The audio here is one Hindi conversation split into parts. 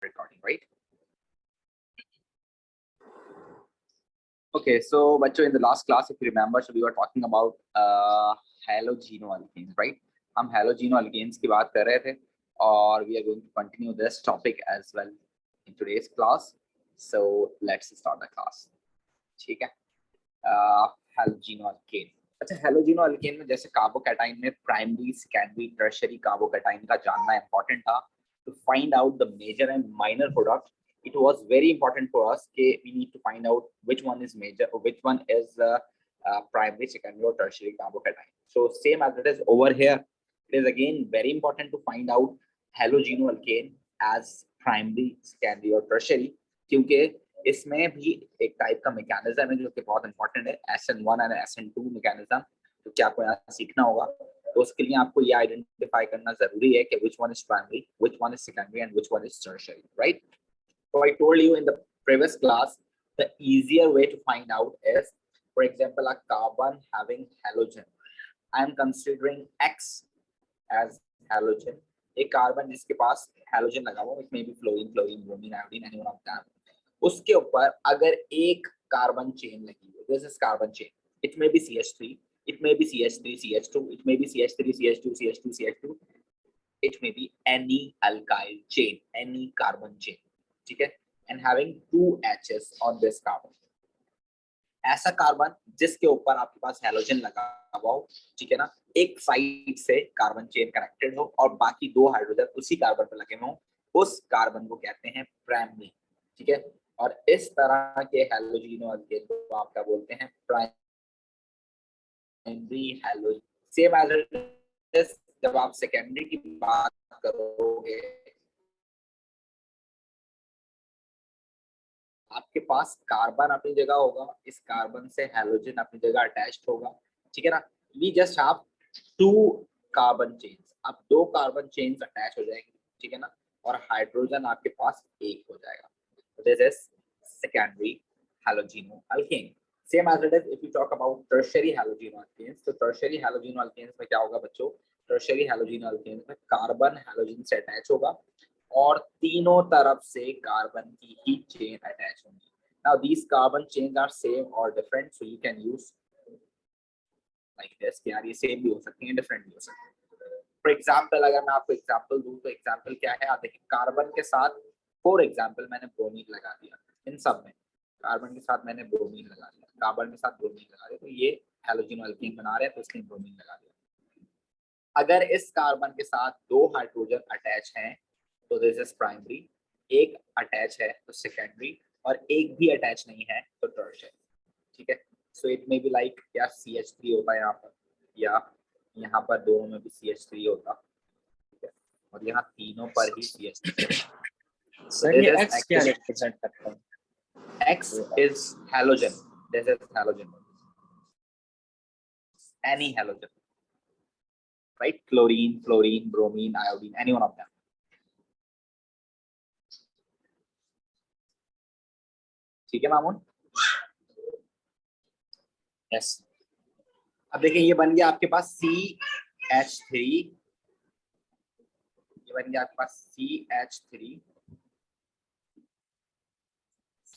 recording, right? Okay, so बच्चों, in the last class, if you remember, so we were talking about halogenoalkanes, right? हम halogenoalkanes की बात कर रहे थे और we are going to continue this topic as well in today's class. So let's start the class. ठीक है? halogenoalkane. अच्छा, halogenoalkane में जैसे कार्बोकैटाइन में प्राइमरी, सेकेंडरी, टर्शियरी कार्बोकैटाइन का जानना इंपॉर्टेंट था. To find out the major and minor product, it was very important for us that we need to find out which one is major or which one is primary, secondary or tertiary carbocation. So same as it is over here, it is again very important to find out halogenoalkane as primary, secondary or tertiary, क्योंकि इसमें भी एक टाइप का मैकेनिज्म है जो कि बहुत इंपॉर्टेंट है, SN1 और SN2 मैकेनिज्म. तो क्या आपको यहाँ सीखना होगा, तो उसके लिए आपको ये आइडेंटिफाई करना जरूरी है कि which one is primary, which one is secondary and which one is tertiary, right? So I told you in the previous class, the easier way to find out is, for example, a carbon having halogen. I am considering X as halogen. एक कार्बन जिसके पास हैलोजन लगा हुआ, it may be fluorine, bromine, iodine, any one of them. उसके ऊपर अगर एक कार्बन चेन लगी है, this is carbon chain. It may be CH3, it may be CH3, CH2, it may be CH3, CH2, CH2, CH2. It may be any alkyl chain, any carbon chain. ठीक है? And having two H's on this carbon. ऐसा कार्बन जिसके ऊपर आपके पास हैलोजन लगा हुआ हो, ठीक है ना, एक साइड से कार्बन चेन कनेक्टेड हो और बाकी दो हाइड्रोजन उसी कार्बन पर लगे हो, उस कार्बन को कहते हैं प्राइमरी. ठीक है? और इस तरह के हैलोजenoalkane को आप क्या बोलते हैं? Primary halogen. Same as it is जब आप सेकेंडरी की बात करोगे, आपके पास कार्बन अपनी जगह होगा, इस कार्बन से हैलोजन अपनी जगह अटैच्ड होगा. ठीक है ना? We just have to carbon chains. अब दो कार्बन चेन्स अटैच हो जाएंगे, ठीक है ना, और हाइड्रोजन आपके पास एक हो जाएगा. This is secondary halogenoalkane. Same as it is if you talk about tertiary halogenoalkanes. तो tertiary halogenoalkanes में क्या होगा बच्चों? tertiary halogenoalkanes में कार्बन हैलोजन से अटैच होगा और तीनों तरफ से कार्बन की ही चेन अटैच होंगी. Now these carbon chains are same or different, so you can use like this कि यार ये सेम भी हो सकती हैं, डिफरेंट भी हो सकती हैं. फॉर एग्जाम्पल अगर मैं आपको एग्जाम्पल दूं तो एग्जाम्पल क्या है, आप देखिए कार्बन के साथ फॉर एग्जाम्पल मैंने ब्रोमीन लगा दिया. इन सब में कार्बन के साथ मैंने ब्रोमीन लगा दिया, कार्बन के साथ ब्रोमीन लगा दिया, तो ये हैलोजenoalkane बना रहे हैं, तो इसमें ब्रोमीन लगा दिया. अगर इस कार्बन के साथ दो हाइड्रोजन अटैच हैं तो दिस इज प्राइमरी, एक अटैच है तो सेकेंडरी, और एक भी अटैच नहीं है तो टर्शियरी. ठीक है? So it may be like या CH3 होता है यहाँ पर, या यहाँ पर दोनों में भी CH3 होता. ठीक है? और यहाँ तीनों पर ही CH3. सर ये X क्या रिप्रेजेंट करता है? X is halogen. This is halogen. Any halogen. Right? Chlorine, fluorine, bromine, iodine, any one of them. ठीक है मामून? Yes. अब देखिए ये बन गया आपके पास CH3, ये बन गया आपके पास CH3,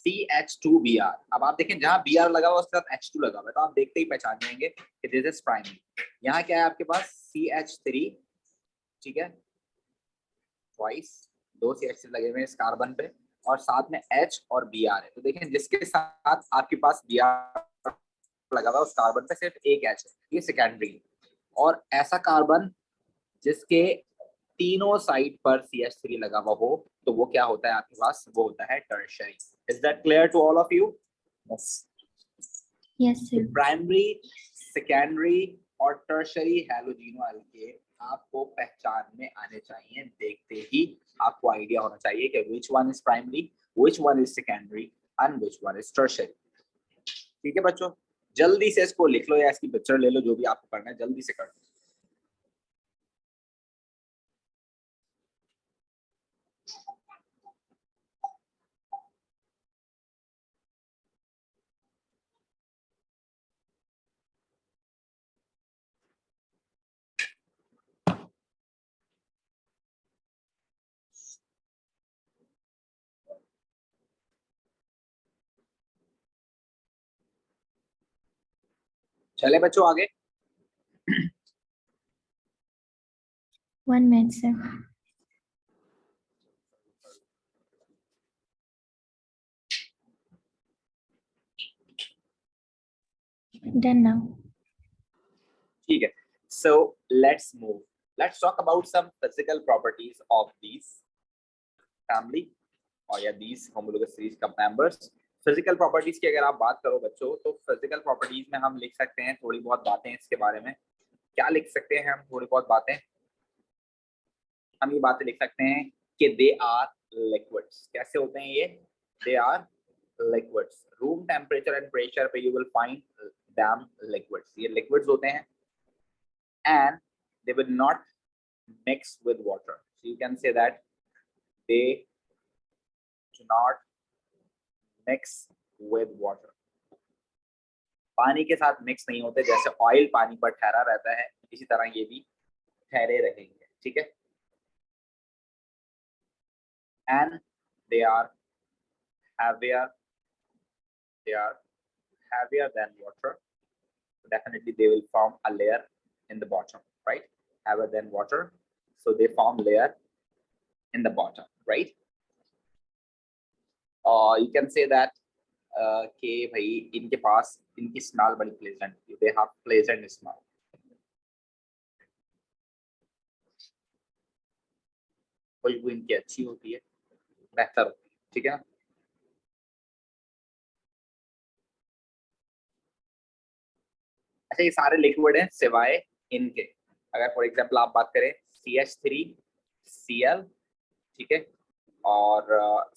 CH2Br. अब आप देखें जहां Br लगा हुआ उसके साथ H2 लगा हुआ है, तो आप देखते ही पहचान जाएंगे कि दिस इज प्राइमरी. यहाँ क्या है आपके पास? CH3. ठीक है? ट्वाइस, दो CH3 लगे हुए हैं इस कार्बन पे और साथ में H और Br है. तो देखें जिसके साथ आपके पास Br लगा हुआ है उस कार्बन पे सिर्फ एक H है, ये सेकेंडरी. और ऐसा कार्बन जिसके तीनों साइड पर CH3 लगा हुआ हो तो वो क्या होता है आपके पास? वो होता है tertiary. Is that clear to all of you? Yes. Yes, sir. Primary, secondary और टर्शियरी हैलोजenoalkane आपको पहचान में आने चाहिए. देखते ही आपको आइडिया होना चाहिए कि which one is primary, which one is secondary and which one is tertiary. ठीक है बच्चों, जल्दी से इसको लिख लो या इसकी पिक्चर ले लो, जो भी आपको करना है जल्दी से कर लो. चले बच्चों आगे। 1 minute, sir. Done now. ठीक है, so let's move. Let's talk about some physical properties of these family और या these homologous series का members. फिजिकल प्रॉपर्टीज की अगर आप बात करो बच्चों, तो फिजिकल प्रॉपर्टीज में हम लिख सकते हैं थोड़ी बहुत बातें इसके बारे में। क्या लिख सकते हैं हम? थोड़ी बहुत बातें हम ये बातें लिख सकते हैं कि दे आर लिक्विड्स। कैसे होते हैं ये? They are liquids. Room temperature and pressure पे you will find them liquids. ये लिक्विड्स होते हैं and they will not mix with water. So you can say that they do not mix with water. पानी के साथ मिक्स नहीं होते। जैसे ऑयल पानी पर ठहरा रहता है, इसी तरह ये भी ठहरे रहेंगे। ठीक है। And they are heavier than water. So definitely they will form a layer in the bottom, right? Heavier than water, so they form layer in the bottom, right? You can say that कि भाई इनके पास इनकी स्मेल बड़ी प्लेजेंट है। They have pleasant smell. खुशबू इनकी अच्छी होती है, बेहतर होती है। ठीक है ना। अच्छा, ये सारे लिक्विड हैं सिवाय इनके। अगर फॉर एग्जांपल आप बात करें CH3Cl, ठीक है, और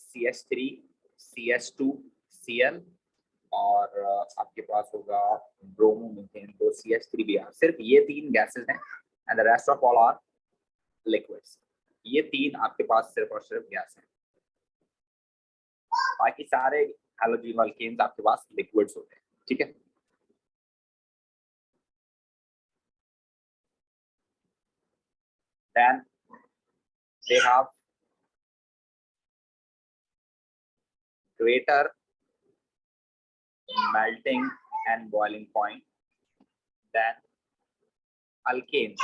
CH3CH2Cl, और आपके पास होगा ब्रोमोमीथेन, तो CH3Br। सिर्फ ये तीन गैसेस हैं and the rest of all are liquids. ये तीन आपके पास सिर्फ और सिर्फ गैस हैं। बाकी सारे हैलोजन अल्केन्स आपके पास लिक्विड्स होते हैं। ठीक है। Then they have greater melting and boiling point than alkanes.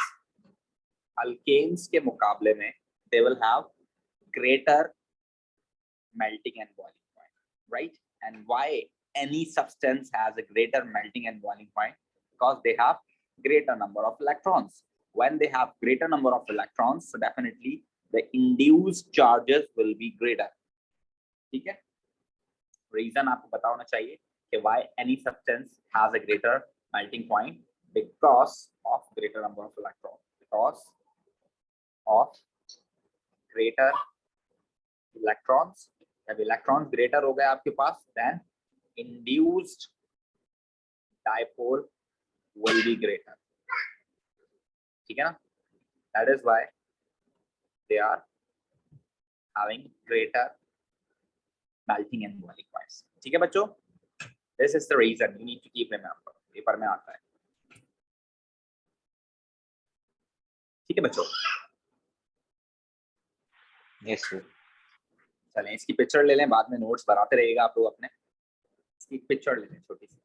Alkanes के मुकाबले में they will have greater melting and boiling point, right? And why any substance has a greater melting and boiling point? Because they have greater number of electrons. When they have greater number of electrons, so definitely the induced charges will be greater. ठीक है। Reason आपको पता होना चाहिए कि why any substance has a greater melting point, because of greater number of electrons. Because of greater electrons. जब electrons greater हो गए आपके पास, then induced dipole will be greater. ठीक है ना। That is why they are having greater melting and boiling points. ठीक है बच्चों। This is the reason you need to keep remember. Paper में आता है। ठीक है बच्चों। Yes, sir. चलें इसकी पिक्चर ले लें, बाद में नोट्स बनाते रहिएगा आप लोग अपने। इसकी पिक्चर ले लें छोटी सी।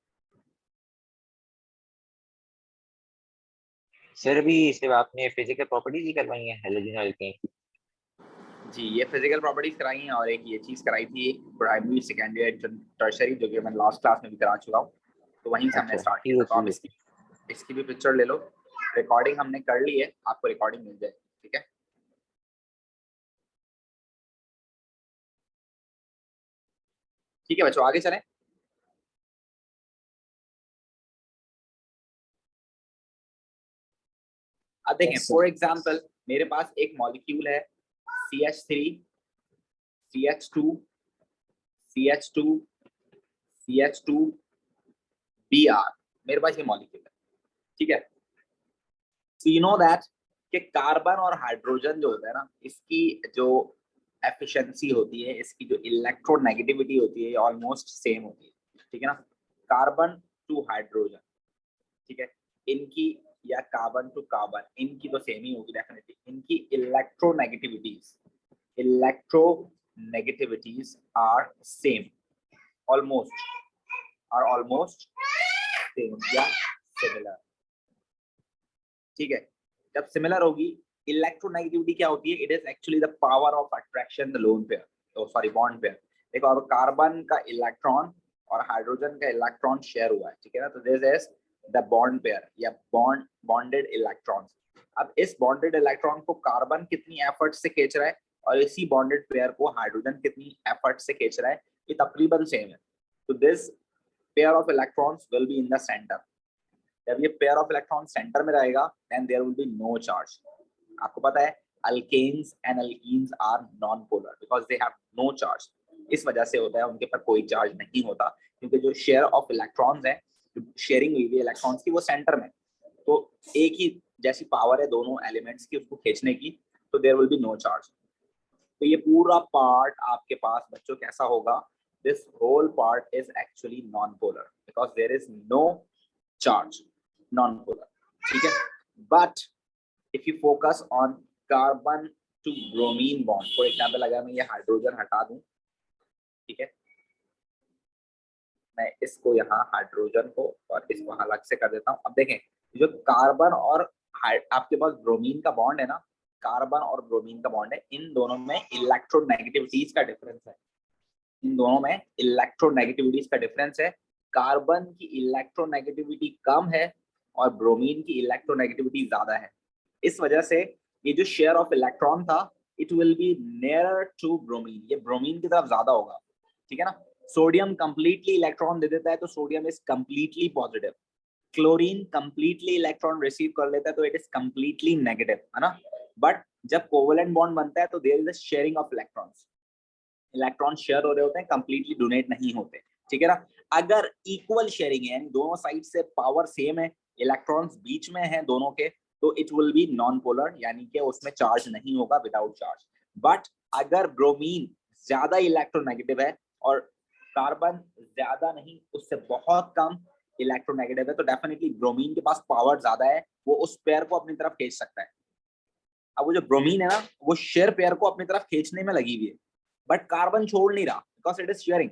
सर अभी सिर्फ आपने फिजिकल प्रॉपर्टीज ही करवाई है हैलोजन अल्केन की? जी, ये फिजिकल प्रॉपर्टीज कराई हैं और एक ये चीज कराई थी प्राइमरी सेकेंडरी टर्शरी, जो कि मैं लास्ट क्लास में भी करा चुका हूँ। तो वहीं से हमने स्टार्ट किया। तो आप इसकी भी पिक्चर ले लो। रिकॉर्डिंग हमने कर ली है, आपको रिकॉर्डिंग मिल जाएगी। ठीक है। ठीक है बच्चों, आगे चलें। अब देखें, फॉर एग्जांपल मेरे पास एक मॉलिक्यूल है CH3 CH2 CH2 CH2 Br। मेरे पास ये मॉलिक्यूल है। ठीक है। So you know that कि कार्बन और हाइड्रोजन जो होता है ना, इसकी जो एफिशिएंसी होती है, इसकी जो इलेक्ट्रोनेगेटिविटी होती है, ऑलमोस्ट सेम होती है। ठीक है ना। कार्बन टू हाइड्रोजन, ठीक है, इनकी, या कार्बन टू कार्बन, इनकी तो सेम ही होगी डेफिनेटली। इनकी electronegativities are same, almost same, या सिमिलर। ठीक है, जब सिमिलर होगी, इलेक्ट्रोनेगेटिविटी क्या होती है? It is actually the power of attraction the lone pair, तो सॉरी बॉन्ड पेयर। देखो अब कार्बन का इलेक्ट्रॉन और हाइड्रोजन का इलेक्ट्रॉन शेयर हुआ है, ठीक है ना, तो this is the bond pair या बॉन्डेड इलेक्ट्रॉन्स। अब इस बॉन्डेड इलेक्ट्रॉन को कार्बन कितनी एफर्ट से खींच रहा है और इसी बॉन्डेड पेयर को हाइड्रोजन कितनी एफर्ट से खींच रहा है, ये तकरीबन सेम है। तो this pair of electrons will be in the centre. जब ये पेयर ऑफ इलेक्ट्रॉन सेंटर में रहेगा then there will be no charge. आपको पता है alkanes and alkenes are non polar because they have no charge. इस वजह से होता है, उनके पर कोई चार्ज नहीं होता, क्योंकि जो शेयर ऑफ इलेक्ट्रॉन्स है, शेयरिंग हुई है इलेक्ट्रॉन्स की, वो सेंटर में, तो एक ही जैसी पावर है दोनों एलिमेंट्स की उसको खींचने की, तो there will be no charge. तो ये पूरा पार्ट आपके पास बच्चों कैसा होगा? This whole part is actually non polar because there is no charge, non polar. ठीक है, but if you focus on carbon to bromine bond, for example अगर मैं ये हाइड्रोजन हटा दूं, ठीक है, मैं इसको यहाँ हाइड्रोजन को और इसको अलग से कर देता हूँ। अब देखें, जो कार्बन और आपके पास ब्रोमीन का बॉन्ड है ना, कार्बन और ब्रोमीन का बॉन्ड है, इन दोनों में इलेक्ट्रोनेगेटिविटीज का डिफरेंस है। इन दोनों में इलेक्ट्रोनेगेटिविटीज का डिफरेंस है। कार्बन की इलेक्ट्रोनेगेटिविटी कम है और ब्रोमीन की इलेक्ट्रोनेगेटिविटी ज्यादा है। इस वजह से ये जो शेयर ऑफ इलेक्ट्रॉन था, it will be nearer to bromine, ये ब्रोमीन की तरफ ज्यादा होगा। ठीक है ना, सोडियम कंप्लीटली इलेक्ट्रॉन दे देता है तो sodium is completely positive. Chlorine completely electron receive कर लेता है तो इट इज कंप्लीटली नेगेटिव, है ना। बट जब कोवेलेंट बॉन्ड बनता है तो there is a sharing of electrons, electron share हो रहे होते हैं, कंप्लीटली डोनेट नहीं होते। ठीक है ना, अगर इक्वल शेयरिंग है यानी दोनों साइड से पावर सेम है, इलेक्ट्रॉन्स बीच में है दोनों के, तो it will B non polar, यानी कि उसमें चार्ज नहीं होगा, विदाउट चार्ज। बट अगर ब्रोमीन ज्यादा इलेक्ट्रोनेगेटिव है और कार्बन ज्यादा नहीं, उससे बहुत कम इलेक्ट्रोनेगेटिव है, तो डेफिनेटली ब्रोमीन के पास पावर ज्यादा है, वो उस पेयर को अपनी तरफ खींच सकता है। अब वो जो ब्रोमीन है ना, वो शेयर पेयर को अपनी तरफ खींचने में लगी हुई है, बट कार्बन छोड़ नहीं रहा बिकॉज इट इज शेयरिंग।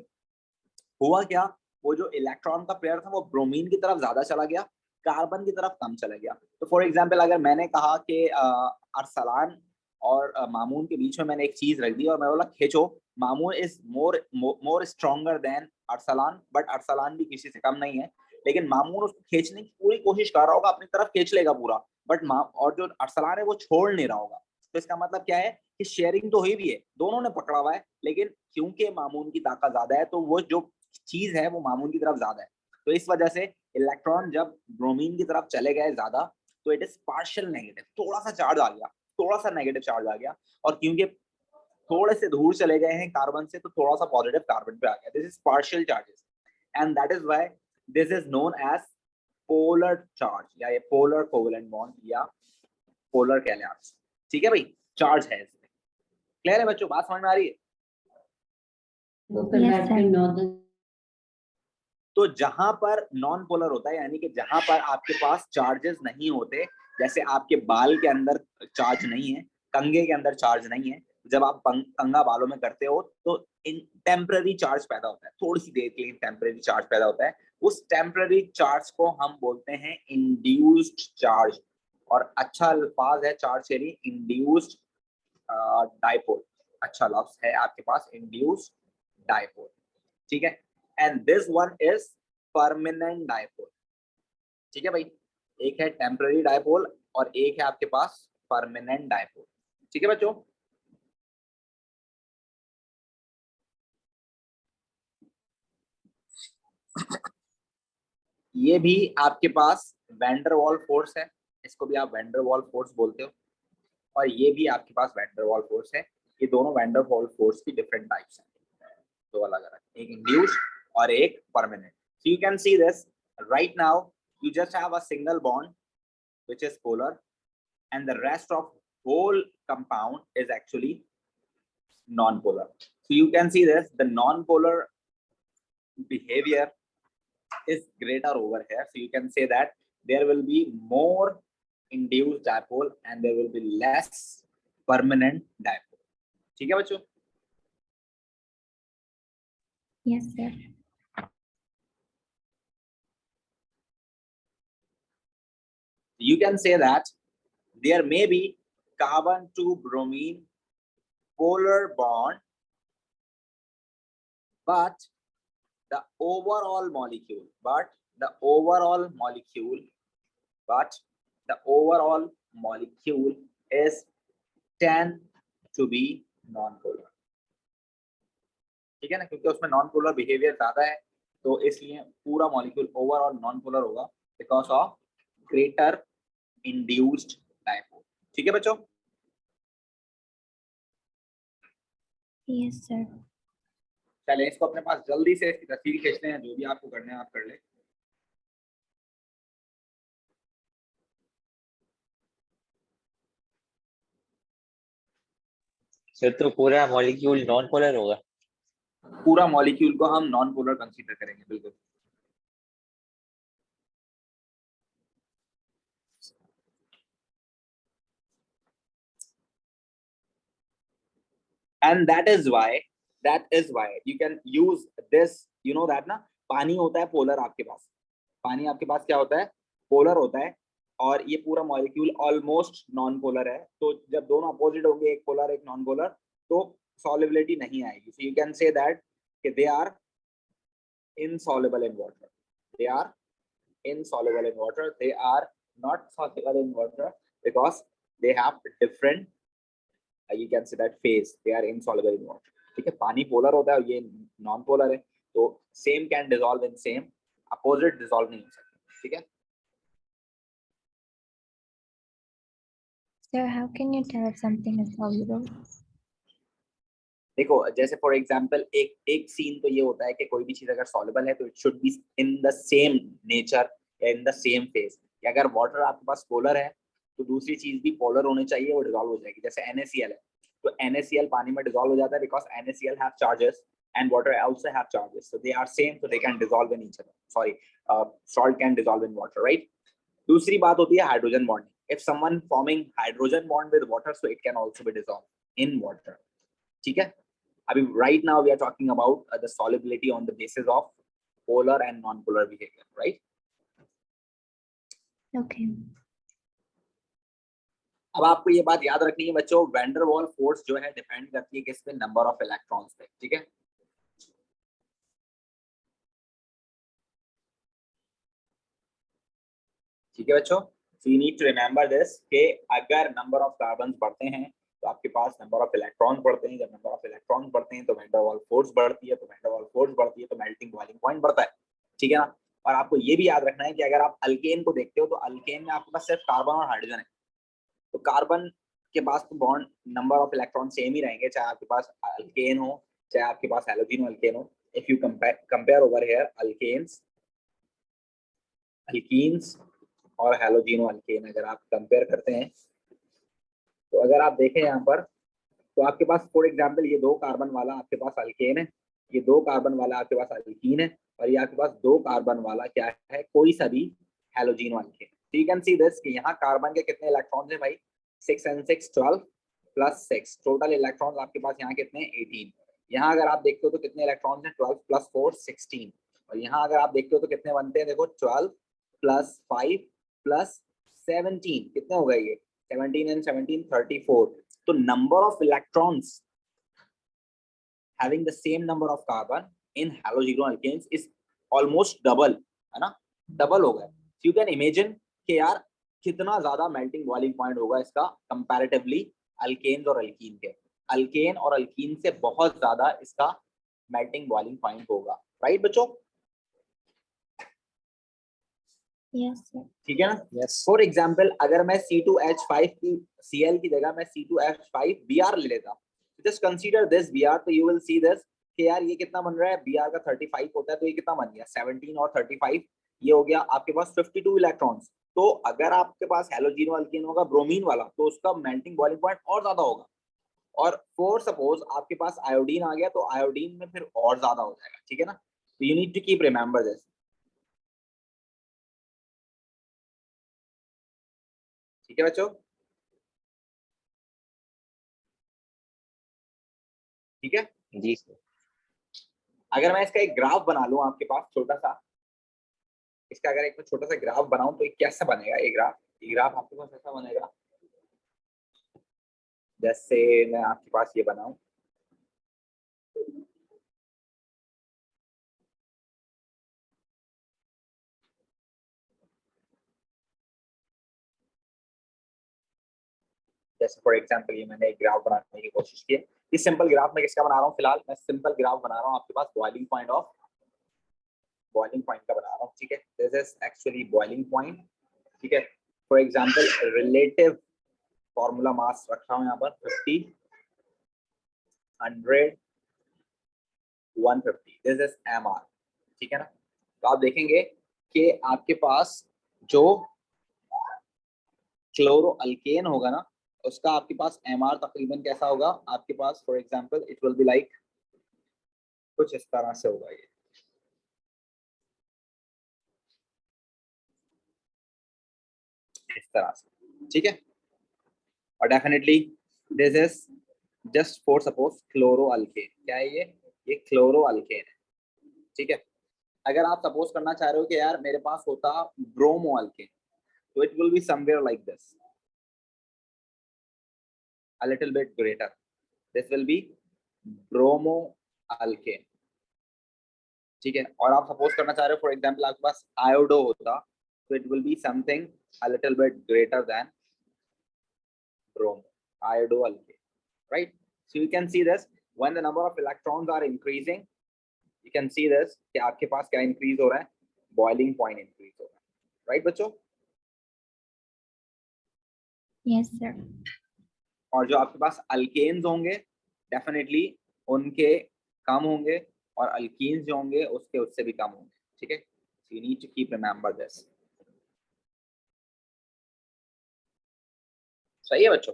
हुआ क्या, वो जो इलेक्ट्रॉन का पेयर था वो ब्रोमीन की तरफ ज्यादा चला गया, कार्बन की तरफ कम चला गया। तो फॉर एग्जांपल अगर मैंने कहा कि अरसलान और मामून के बीच में मैंने एक चीज रख दी और मैं बोला खींचो, Mamun is more stronger than Arsalan, but Arsalan भी किसी से कम नहीं है, लेकिन मामून उसको खींचने की पूरी कोशिश कर रहा होगा, अपनी तरफ खींच लेगा पूरा, बट और जो अरसलान है वो छोड़ नहीं रहा होगा। तो इसका मतलब क्या है कि शेयरिंग तो हुई भी है, दोनों ने पकड़ा हुआ है, लेकिन क्योंकि मामून की ताकत ज्यादा है तो वो जो चीज है वो मामून की तरफ ज्यादा है। तो इस वजह से इलेक्ट्रॉन जब ब्रोमीन की तरफ चले गए ज्यादा, तो इट इज पार्शियल नेगेटिव, थोड़ा सा चार्ज आ गया, थोड़ा सा नेगेटिव चार्ज आ गया, और क्योंकि थोड़े से दूर चले गए हैं कार्बन से, तो थोड़ा सा पॉजिटिव कार्बन पे आ गया। This is partial charges and that is why this is known as polar charge या ये पोलर कोवेलेंट बॉन्ड या पोलर कैलियर्स। ठीक है भाई, चार्ज है इसमें। क्लियर है बच्चों, बात समझ में आ रही है? Yes, sir. तो जहां पर नॉन पोलर होता है, यानी कि जहां पर आपके पास चार्जेस नहीं होते, जैसे आपके बाल के अंदर चार्ज नहीं है, कंघे के अंदर चार्ज नहीं है, जब आप कंघा बालों में करते हो तो टेम्पररी चार्ज पैदा होता है, थोड़ी सी देर के लिए टेम्पररी चार्ज पैदा होता है। उस टेम्पररी चार्ज को हम बोलते हैं इंड्यूस्ड चार्ज, और अच्छा अल्फाज है चार्ज के लिए इंड्यूस्ड डाइपोल। अच्छा लफ्ज है आपके पास इंड्यूस्ड डाइपोल। ठीक है, and this one is permanent dipole. ठीक है भाई, एक है टेम्पररी डाइपोल और एक है आपके पास परमानेंट डाइपोल। ठीक है बच्चों, ये भी आपके पास वैंडर वॉल फोर्स है, इसको भी आप वैंडर वॉल फोर्स बोलते हो, और ये भी आपके पास वैंडर वॉल फोर्स है। ये दोनों वैंडर वॉल फोर्स की डिफरेंट टाइप्स हैं, दो अलग अलग, एक इंड्यूस्ड और एक permanent. So you can see this right now, you just have a single bond which is polar, and the rest of whole compound is actually non-polar. So you can see this, the non-polar behavior is greater over here. So you can say that there will be more induced dipole and there will be less permanent dipole. ठीक है बच्चों? Yes, sir. You can say that there may be carbon to bromine polar bond, but the overall molecule, the overall molecule is tend to be non-polar. ठीक है ना, क्योंकि उसमें नॉन पोलर बिहेवियर ज्यादा है, तो इसलिए पूरा मॉलिक्यूल ओवरऑल नॉन पोलर होगा because of greater induced dipole. ठीक है बच्चों? Yes, sir. चलिए इसको अपने पास जल्दी से इसकी तस्वीर खींचते हैं, जो भी आपको करना है आप कर ले. सर तो पूरा मॉलिक्यूल नॉन पोलर होगा? पूरा मॉलिक्यूल को हम नॉन पोलर कंसीडर करेंगे, बिल्कुल. And that is why you can use this, you know that ना, पानी होता है पोलर आपके पास. पानी आपके पास क्या होता है? पोलर होता है. और ये पूरा मॉलिक्यूल ऑलमोस्ट नॉन पोलर है. तो जब दोनों अपोजिट होंगे, एक पोलर एक नॉन पोलर, तो सॉल्युबिलिटी नहीं आएगी. So you can say that कि they are insoluble in water. They are insoluble in water. They are not soluble in water because they have different, you can say that phase. They are insoluble in water. ठीक है, पानी पोलर होता है और ये नॉन पोलर है, तो same can dissolve in same, opposite dissolve नहीं हो सकते. ठीक है. Sir, how can you tell if something is soluble? देखो जैसे फॉर एग्जांपल एक सीन तो ये होता है कि कोई भी चीज अगर सॉल्युबल है तो it should be in the same nature या इन द सेम फेज. कि अगर वाटर आपके पास पोलर है तो दूसरी चीज भी पोलर होनी चाहिए, वो डिसॉल्व हो जाएगी. जैसे NaCl है, तो NaCl पानी में डिसॉल्व हो जाता है because NaCl have charges and water also have charges, so they are same, so they can dissolve in each other. Sorry, salt can dissolve in water, right. दूसरी बात होती है hydrogen bonding. If someone forming hydrogen bond with water, so it can also be dissolve in water. ठीक है. अभी right now we are talking about the solubility on the basis of polar and non-polar behavior, right? Okay. अब आपको ये बात याद रखनी है बच्चों, वैन डर वाल फोर्स जो है डिपेंड करती है किस पे? नंबर ऑफ इलेक्ट्रॉन्स पे. ठीक है. ठीक है बच्चों, so you need to remember this कि अगर नंबर ऑफ कार्बन बढ़ते हैं तो आपके पास नंबर ऑफ इलेक्ट्रॉन्स बढ़ते हैं. जब नंबर ऑफ इलेक्ट्रॉन्स बढ़ते हैं तो वैन डर वाल फोर्स बढ़ती है, तो वैन डर वाल फोर्स बढ़ती है तो मेल्टिंग बॉइलिंग पॉइंट बढ़ता है. ठीक है ना. और आपको ये भी याद रखना है कि अगर आप अल्केन को देखते हो तो अल्केन में आपके पास सिर्फ कार्बन और हाइड्रोजन है. तो कार्बन के पास तो bond number of electron same ही रहेंगे, चाहे आपके पास अल्केन हो चाहे आपके पास हैलोजन अल्केन हो. If you compare over here alkanes alkenes और हैलोजिनो अल्केन, अगर आप कंपेयर करते हैं तो अगर आप देखें यहाँ पर, तो आपके पास फॉर एग्जांपल ये 2 कार्बन वाला आपके पास अल्केन है, ये 2 कार्बन वाला आपके पास अल्कीन है, और ये आपके पास 2 कार्बन वाला क्या है? कोई सा भी हैलोजिनो alkane. So you can see this कि यहाँ कार्बन के कितने इलेक्ट्रॉन्स हैं भाई? 6 and 6 12 प्लस 6, टोटल इलेक्ट्रॉन्स आपके पास यहाँ कितने? 18. यहाँ अगर आप देखते हो तो कितने इलेक्ट्रॉन्स हैं? 12 प्लस 4 16. और यहाँ अगर आप देखते हो तो कितने बनते हैं? देखो 12 प्लस 5 प्लस 17, कितने हो गए ये? 17 and 17 34. तो number of electrons having the same number of carbon in halogeno alkanes is almost double, है ना? डबल हो गए. So you can imagine कि यार कितना ज्यादा मेल्टिंग बॉइलिंग पॉइंट होगा इसका कंपैरेटिवली अल्केन्स और अल्कीन के. अल्केन और अल्कीन से बहुत ज्यादा इसका मेल्टिंग बॉइलिंग पॉइंट होगा, राइट बच्चों? Yes, sir. ठीक है ना. Yes. फॉर एग्जाम्पल अगर मैं C2H5 की Cl की जगह मैं C2H5 Br ले लेता, जस्ट कंसीडर दिस Br, तो यू विल सी दिस कि यार ये कितना बन रहा है? Br का 35 होता है, तो ये कितना बन गया? 17 और 35, ये हो गया आपके पास 52 इलेक्ट्रॉन्स. तो अगर आपके पास हैलोजिनो अल्केन होगा ब्रोमीन वाला, तो उसका मेल्टिंग बॉइलिंग पॉइंट और ज्यादा होगा. और फॉर सपोज आपके पास आयोडीन आ गया, तो आयोडीन में फिर और ज्यादा हो जाएगा. ठीक है ना. तो you need to keep remember this. ठीक है बच्चों? ठीक है. जी सर. अगर मैं इसका एक ग्राफ बना लूं आपके पास छोटा सा, इसका अगर एक छोटा सा ग्राफ बनाऊं तो ये कैसा बनेगा? ये ग्राफ ग्राफ आपके पास ऐसा बनेगा, जैसे मैं आपके पास ये बनाऊं, जैसे फॉर एग्जांपल ये मैंने एक ग्राफ बनाने की कोशिश की है। इस सिंपल ग्राफ में किसका बना रहा हूँ, फिलहाल मैं सिंपल ग्राफ बना रहा हूँ आपके पास बॉइलिंग पॉइंट का बना रहा हूँ, ठीक है। This is actually boiling point, ठीक है। For example relative formula mass रखा हूँ यहाँ पर 50, 100, 150, दिस इज MR, ठीक है ना। तो आप देखेंगे कि आपके पास जो क्लोरो अल्केन होगा ना, उसका आपके पास MR तकरीबन कैसा होगा आपके पास, for example it will be like कुछ इस तरह से होगा, ये इस तरह से, ठीक है। और definitely this is just for suppose chloro alkane, क्या है ये क्लोरो अल्केन है, ठीक है। अगर आप सपोज करना चाह रहे हो कि यार मेरे पास होता ब्रोमो अल्केन, तो it will be somewhere like this, a little bit greater, this will be bromo alkane, ठीक है। और आप सपोज करना चाह रहे हो फॉर एग्जांपल आपके पास आयोडो होता, तो it will be something a little bit greater than bromo, iodo alkane, right? So you can see this when the number of electrons are increasing, you can see this कि आपके पास क्या इंक्रीज हो रहा है, बॉइलिंग पॉइंट इंक्रीज हो रहा है, राइट बच्चों। Yes, sir. और जो आपके पास अल्केन्स होंगे डेफिनेटली उनके कम होंगे, और अल्कीन्स जो होंगे उसके उससे भी कम होंगे, ठीक है। So you need to keep remember this, सही है बच्चों।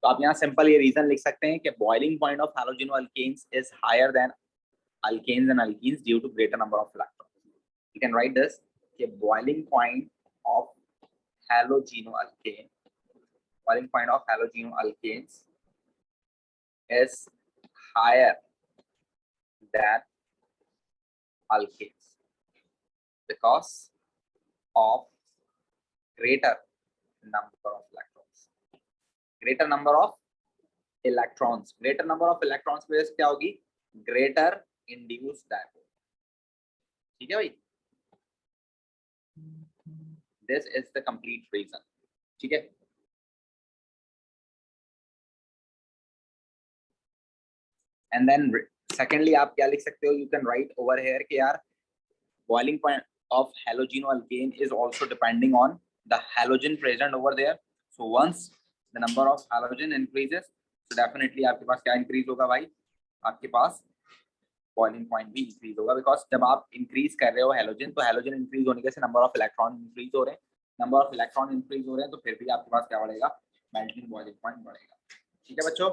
तो आप यहाँ सिंपल ये रीजन लिख सकते हैं कि boiling point of halogeno alkanes is higher than alkanes and alkenes due to greater number of electrons. You can write this कि boiling point of halogenoalkane, boiling point of halogenoalkanes is higher than alkanes because of greater number of electrons. Greater number of electrons. Greater number of electrons की वजह से क्या होगी, greater induced dipole, ठीक है भाई। This is the complete reason, ठीक है। एंड देन सेकेंडली आप क्या लिख सकते हो, you can write over here कि यार boiling point of halogenoalkane is also depending on the halogen present over there. So once the number of halogen increases, so definitely आपके पास क्या increase होगा भाई, आपके पास boiling point भी increase होगा, because जब आप increase कर रहे हो halogen, तो halogen increase होने के से number of electron increase हो रहे हैं, number of electron increase हो रहे हैं, तो फिर भी आपके पास क्या बढ़ेगा, melting boiling point बढ़ेगा, ठीक है बच्चों।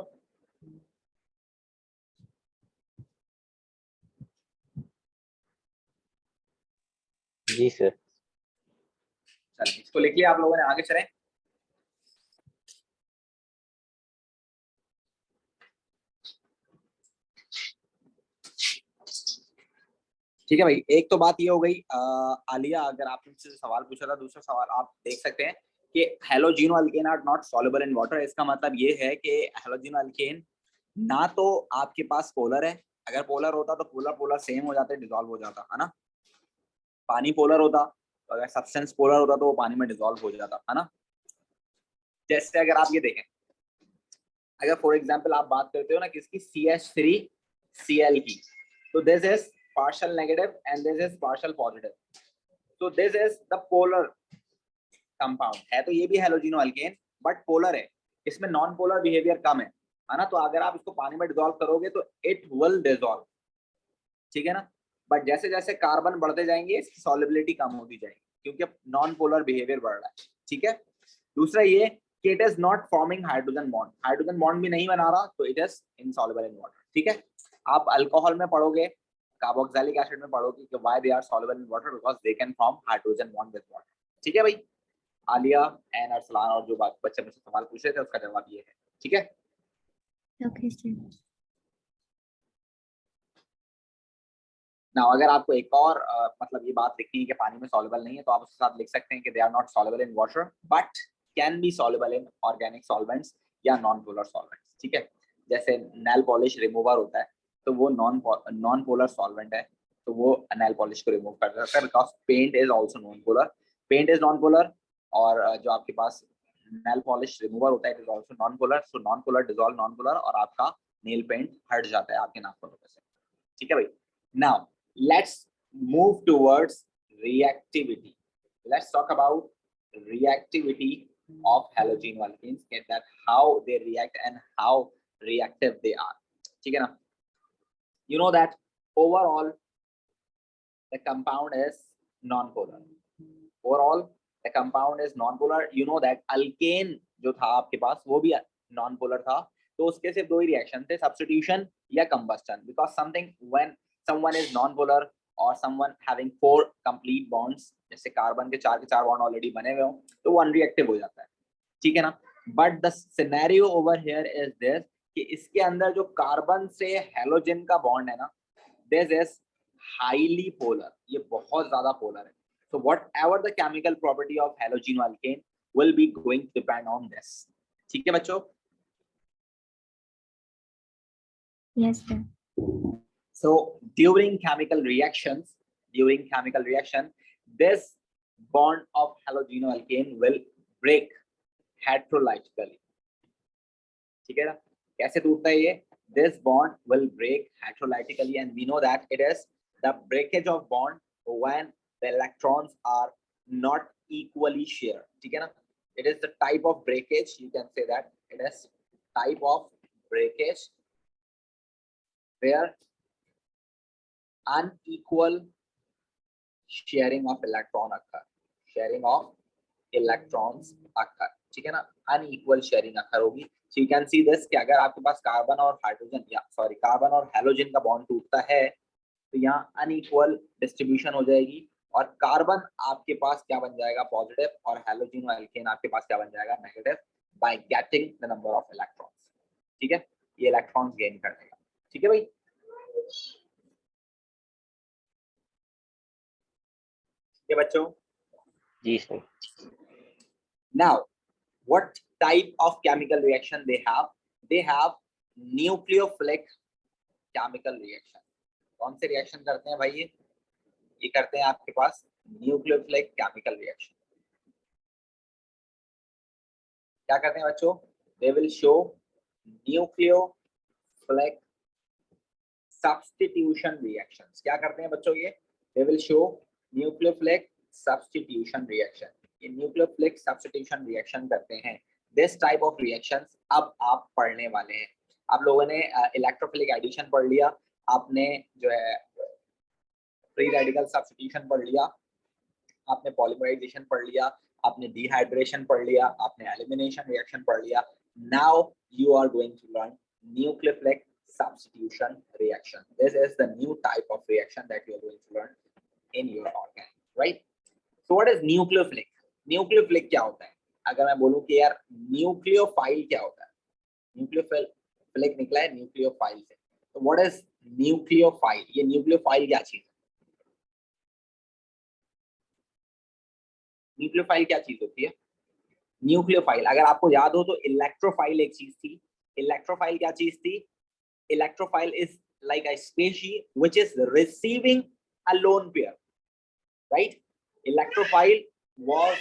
जी सर। चलिए इसको लिख लिया आप लोगों ने, आगे चलें। ठीक है भाई, एक तो बात ये हो गई आलिया, अगर आपने मुझसे सवाल पूछा था, दूसरा सवाल आप देख सकते हैं कि halogeno alkane are not soluble in water. इसका मतलब ये है कि हेलोजिनो अल्केन ना तो आपके पास पोलर है, अगर पोलर होता तो पोलर पोलर सेम हो जाते, डिसॉल्व हो जाता है ना। पानी पोलर होता तो अगर सब्सटेंस पोलर होता तो वो पानी में डिसॉल्व हो जाता है ना। जैसे अगर आप ये देखें, अगर फॉर एग्जाम्पल आप बात करते हो ना किसकी, CH3Cl की, तो this is partial negative and this is partial positive, so this is the polar compound है, तो ये भी हेलोजिनो अल्केन बट पोलर है, इसमें नॉन पोलर बिहेवियर कम है ना। तो अगर आप इसको पानी में डिसॉल्व करोगे तो इट विल डिसॉल्व, ठीक है ना। बट जैसे जैसे कार्बन बढ़ते जाएंगे इसकी सॉल्युबिलिटी कम होती जाएगी, क्योंकि नॉन पोलर बिहेवियर बढ़ रहा है, ठीक है। दूसरा ये कि it is not forming hydrogen bond, hydrogen bond भी नहीं बना रहा, तो it is insoluble in water, ठीक है। आप अल्कोहल में पढ़ोगे, कार्बोक्सिलिक एसिड में पढ़ोगे कि why they are soluble in water, because they can form hydrogen bond with water, ठीक है भाई। आलिया एंड अरसलान और जो बच्चे मुझसे सवाल पूछ रहे थे उसका जवाब ये है, ठीक है। Okay, sir. ना अगर आपको एक और मतलब ये बात लिखनी है कि पानी में सॉल्युबल नहीं है, तो आप उसके साथ लिख सकते हैं कि they are not soluble in water but can be soluble in organic solvents या नॉन पोलर सॉल्वेंट्स। ठीक है, जैसे नेल पॉलिश रिमूवर होता है, तो वो नॉन पोलर सॉल्वेंट है, तो वो नेल पॉलिश को रिमूव कर सकता है, because paint is also non polar. Paint is non polar, और जो आपके पास नेल पॉलिश रिमूवर होता है it is also non polar. So non polar dissolve non polar, और आपका नेल पेंट हट जाता है आपके नाखूनों में से। ठीक है भाई, now let's move towards reactivity. Let's talk about reactivity of halogen alkenes, that how they react and how reactive they are. ठीक है ना? You know that overall the compound is non-polar. Overall the compound is non-polar. You know that alkane जो था आपके पास वो भी non-polar था, तो उसके सिर्फ दो ही रिएक्शन थे, सब्स्टिट्यूशन या combustion, because something when someone is non-polar or someone having 4 complete bonds, जैसे कार्बन के 4 बॉन्ड ऑलरेडी बने हुए हो, तो वो अनरिएक्टिव हो जाता है। ठीक है ना? But the scenario over here is this कि इसके अंदर जो कार्बन से हेलोजन का बॉन्ड है ना, दिस इज हाईली पोलर, ये बहुत ज्यादा पोलर है। So whatever the chemical property of halogen alkane will be going to depend on this. ठीक है बच्चों? Yes, sir. So during chemical reaction, this bond of halogenoalkane will break heterologically. ठीक है ना? कैसे टूटता है ये? This bond will break heterologically, and we know that it is the breakage of bond when the electrons are not equally shared. ठीक है ना? It is the type of breakage, you can say that it is type of breakage where unequal sharing of electron occur. Sharing of electrons occur. ठीक है ना? Unequal sharing occur होगी. So you can see this कि अगर आपके पास कार्बन और हाइड्रोजन या सॉरी कार्बन और हेलोजन का बॉन्ड टूटता है, तो यहाँ अनइक्वल डिस्ट्रीब्यूशन हो जाएगी, और कार्बन आपके पास क्या बन जाएगा? पॉजिटिव, और हेलोजन और एल्केन आपके पास क्या बन जाएगा? Negative, by getting the number of electrons. ठीक है, ये इलेक्ट्रॉन्स गेन कर देगा। ठीक है भाई? ठीक है बच्चों? जी sir. Now what type of chemical reaction they have? They have nucleophilic chemical reaction. कौन से रिएक्शन करते हैं भाई? ये करते हैं आपके पास न्यूक्लियोफिलिक केमिकल रिएक्शन। क्या करते हैं बच्चों? दे will show nucleophilic substitution reactions. क्या करते हैं बच्चों ये? दे will show nucleophilic substitution reaction. ये न्यूक्लियोफिलिक सब्स्टिट्यूशन रिएक्शन करते हैं। दिस टाइप ऑफ रिएक्शंस अब आप पढ़ने वाले हैं। आप लोगों ने इलेक्ट्रोफिलिक एडिशन पढ़ लिया, आपने जो है फ्री रेडिकल सब्स्टिट्यूशन पढ़ लिया, आपने पॉलीमराइजेशन पढ़ लिया, आपने डिहाइड्रेशन पढ़ लिया, आपने एलिमिनेशन रिएक्शन पढ़ लिया। Now you are going to learn nucleophilic substitution reaction. This is the new type of reaction that you are going to learn in your organic, right? So what is nucleophilic? Nucleophilic क्या होता है? अगर मैं बोलूं कि यार न्यूक्लियोफाइल क्या होता है? न्यूक्लियोफिलिक निकला है न्यूक्लियोफाइल से, तो व्हाट इज न्यूक्लियोफाइल? ये न्यूक्लियोफाइल क्या चीज है? न्यूक्लियोफाइल क्या चीज होती है? न्यूक्लियोफाइल अगर आपको याद हो तो इलेक्ट्रोफाइल एक चीज थी। इलेक्ट्रोफाइल क्या चीज थी? Electrophile is like a species which is receiving a lone pair, right? Electrophile was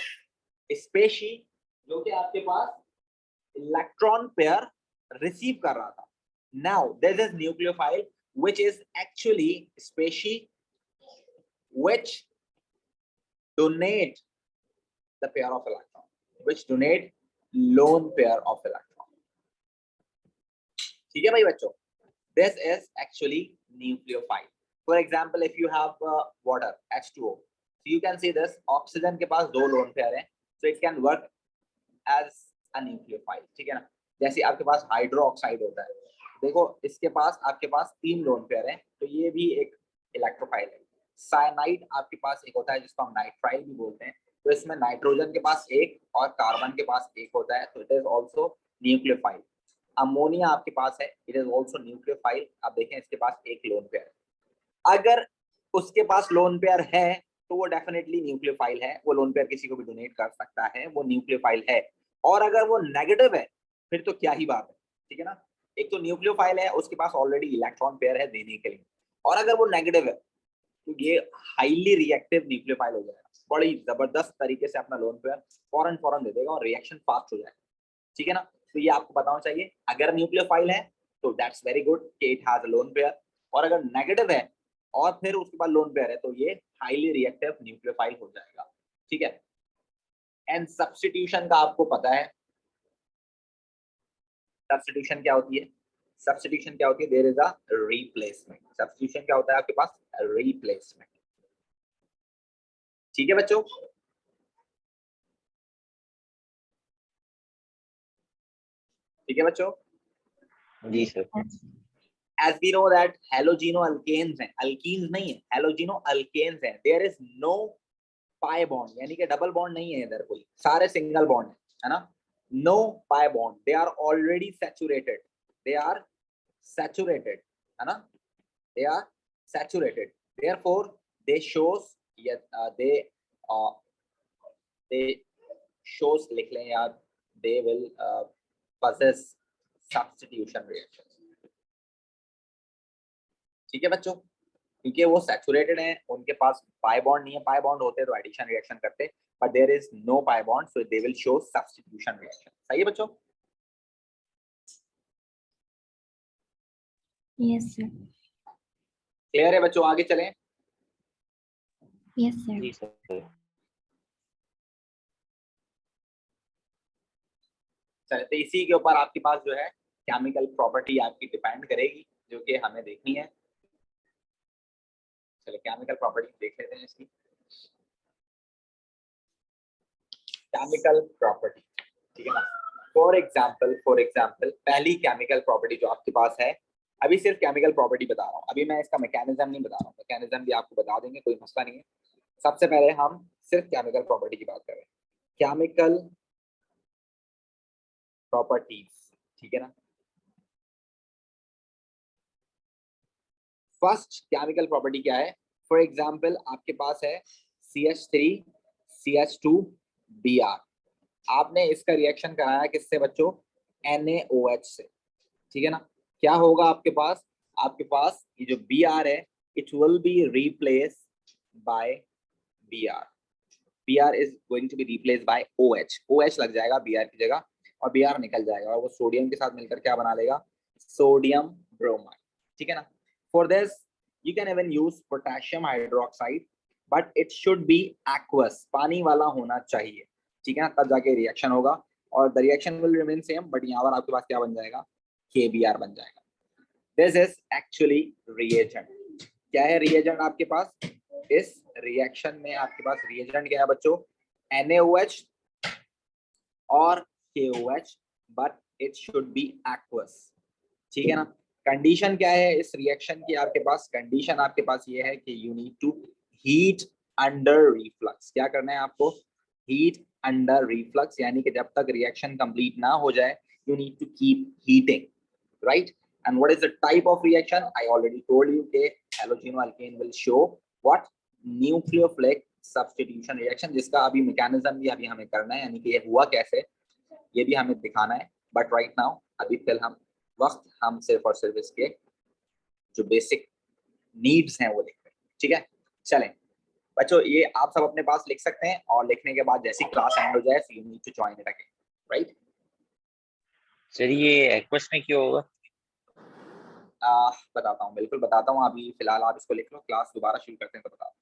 species जो कि आपके पास इलेक्ट्रॉन पेयर रिसीव कर रहा था। Now this is nucleophile which is actually species which donate the pair of electron, which donate lone pair of electron. ठीक है भाई बच्चों? This is actually nucleophile. For example, if you have water H2O, so you can see this oxygen के पास दो lone pair हैं, so it can work as a nucleophile. ठीक है ना? जैसे आपके पास हाइड्रोक्साइड होता है, देखो इसके पास आपके पास 3 लोन पेयर हैं, तो ये भी एक इलेक्ट्रोफाइल है। साइनाइड आपके पास एक होता है जिसको हम नाइट्राइल भी बोलते हैं, तो इसमें नाइट्रोजन के पास एक और कार्बन के पास एक होता है, तो it is also nucleophile. Ammonia आपके पास है, इट इज ऑल्सो न्यूक्लियोफाइल। आप देखें इसके पास एक लोन पेयर है। अगर उसके पास लोन पेयर है तो वो डेफिनेटली न्यूक्लियोफाइल है, वो लोन पेयर किसी को भी डोनेट कर सकता है, वो न्यूक्लियोफाइल है। और अगर वो नेगेटिव है फिर तो क्या ही बात है, ठीक है ना। एक तो न्यूक्लियोफाइल है, उसके पास ऑलरेडी इलेक्ट्रॉन पेयर है देने के लिए, और अगर वो नेगेटिव है तो ये हाईली रिएक्टिव न्यूक्लियोफाइल हो जाएगा, बड़ी जबरदस्त तरीके से अपना लोन पेयर फौरन दे देगा और रिएक्शन फास्ट हो जाएगा, ठीक है ना। तो ये आपको बताना चाहिए, अगर न्यूक्लियोफाइल है तो दैट्स वेरी गुड कि it has a lone pair, और अगर नेगेटिव है और फिर उसके बाद लोन पेयर है तो ये हाईली रिएक्टिव न्यूक्लियोफाइल हो जाएगा, ठीक है। एंड सब्स्टिट्यूशन का आपको पता है, सब्स्टिट्यूशन क्या होती है, सब्स्टिट्यूशन क्या होती है, there is a replacement. Substitution क्या होता है आपके पास, रिप्लेसमेंट, ठीक है बच्चों। ठीक है बच्चों, जी sir. Yes. as we know that halogeno alkanes हैं, alkenes नहीं है, halogeno alkanes हैं, there is no pi bond, यानी कि डबल बॉन्ड नहीं है इधर कोई, सारे सिंगल बॉन्ड है ना, no pi bond, they are already saturated, they are saturated, है ना, they are saturated, therefore they shows they shows लिख लें यार, they will possess substitution reaction, ठीक है बच्चों, क्योंकि वो सैचुरेटेड हैं, उनके पास पाई बॉन्ड नहीं है, पाई बॉन्ड होते तो एडिशन रिएक्शन करते, but there is no pi bond so they will show substitution reaction, सही है बच्चों। Yes, sir. क्लियर है बच्चों, आगे चलें। Yes, sir. जी सर। चले तो इसी के ऊपर आपके पास जो है केमिकल प्रॉपर्टी आपकी डिपेंड करेगी, जो कि हमें देखनी है। चले केमिकल प्रॉपर्टी देख लेते हैं इसकी, केमिकल प्रॉपर्टी, ठीक है ना। फॉर एग्जाम्पल पहली केमिकल प्रॉपर्टी जो आपके पास है, अभी सिर्फ केमिकल प्रॉपर्टी बता रहा हूँ, अभी मैं इसका मैकेनिज्म नहीं बता रहा हूँ, मैकेनिज्म भी आपको बता देंगे, कोई मसला नहीं है। सबसे पहले हम सिर्फ केमिकल प्रॉपर्टी की बात करें, केमिकल प्रॉपर्टीज, ठीक है ना। फर्स्ट केमिकल प्रॉपर्टी क्या है, फॉर एग्जाम्पल आपके पास है CH3 CH2 Br, आपने इसका रिएक्शन कराया किससे बच्चों, NaOH से, ठीक है ना। क्या होगा आपके पास ये जो Br है, it will be replace by Br, Br is going to be replaced by OH, OH लग जाएगा Br की जगह और Br निकल जाएगा और वो सोडियम के साथ मिलकर क्या बना लेगा, सोडियम ब्रोमाइड, ठीक है ना। For this you can even use potassium hydroxide but it should be aqueous, पानी वाला होना चाहिए, ठीक है ना, तब जाके रिएक्शन होगा और the reaction will remain same, but यहाँ पर आपके पास क्या बन जाएगा, KBr बन जाएगा। This is actually reagent, क्या है reagent आपके पास, इस रिएक्शन में आपके पास रिएजेंट क्या है बच्चों, NaOH और KOH, but it should be aqueous, ठीक है ना। कंडीशन क्या है इस रिएक्शन की, आपके पास कंडीशन आपके पास ये है कि you need to heat under reflux, क्या करना है आपको, हीट अंडर रिफ्लक्स, यानी कि जब तक रिएक्शन कंप्लीट ना हो जाए you need to keep heating, right. And what is the type of reaction? I already told you that halogenoalkane will show what, nucleophilic substitution reaction, जिसका अभी मैकेनिज्म भी अभी हमें करना है, यानी कि ये हुआ कैसे ये भी हमें दिखाना है, बट राइट नाउ अभी फिलहाल हम सिर्फ और सिर्फ इसके जो बेसिक नीड्स हैं वो लिख रहे हैं, ठीक है। चलें बच्चों, ये आप सब अपने पास लिख सकते हैं और लिखने के बाद जैसी क्लास एंड हो जाए you need to join it again, right. Sir ये एक्वस में क्यों होगा? बताता हूँ, बिल्कुल बताता हूँ, अभी फिलहाल आप इसको लिख लो, क्लास दोबारा शुरू करते हैं तो बताता हूँ।